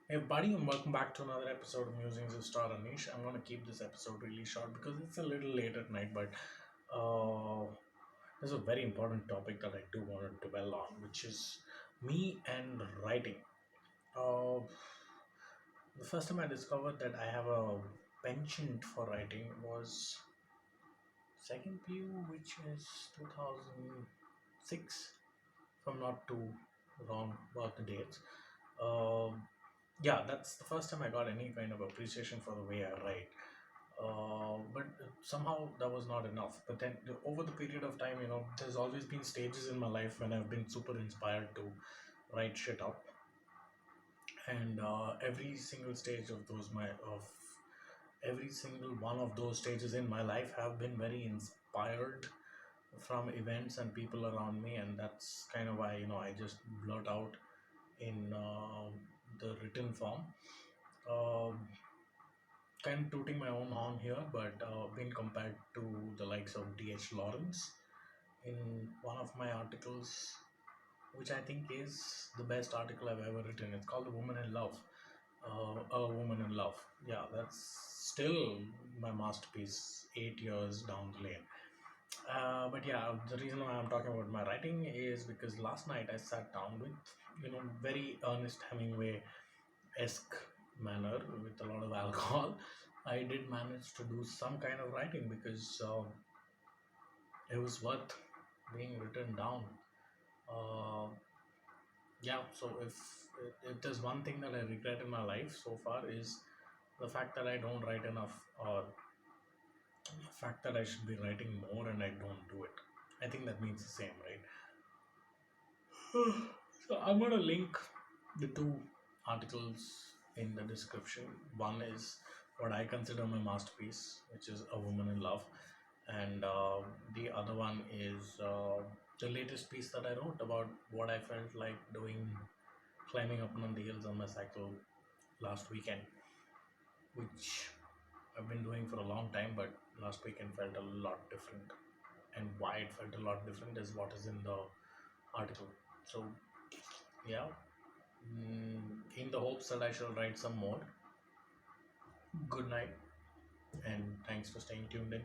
Hey, everybody, and welcome back to another episode of Musings with Star Anish. I'm going to keep this episode really short because it's a little late at night, but uh, there's a very important topic that I do want to dwell on, which is me and writing. Uh, the first time I discovered that I have a penchant for writing was second PU, which is 2006, if I'm not too wrong about the dates. Um yeah, that's the first time I got any kind of appreciation for the way I write. But somehow that was not enough. But then over the period of time, there's always been stages in my life when I've been super inspired to write shit up, and every single stage of those my of every single one of those stages in my life have been very inspired from events and people around me, and that's kind of why I just blurt out in the written form. Um kind of tooting my own horn here, but being compared to the likes of D.H. Lawrence in one of my articles, which I think is the best article I've ever written. It's called "A Woman in Love." A Woman in Love. Yeah, that's still my masterpiece. 8 years down the lane. But yeah, the reason why I'm talking about my writing is because last night I sat down with very Ernest Hemingway esque manner with a lot of alcohol. I did manage to do some kind of writing because it was worth being written down. Uh, yeah, so if there's one thing that I regret in my life so far is the fact that I don't write enough, or the fact that I should be writing more and I don't do it. I think that means the same, right? So I'm going to link the two articles in the description. One is what I consider my masterpiece, which is A Woman in Love, and the other one is the latest piece that I wrote about what I felt like doing, climbing up on the hills on my cycle last weekend, which I've been doing for a long time, but last weekend felt a lot different. And why it felt a lot different is what is in the article. So, yeah, in the hopes that I shall write some more. Good night, and thanks for staying tuned in.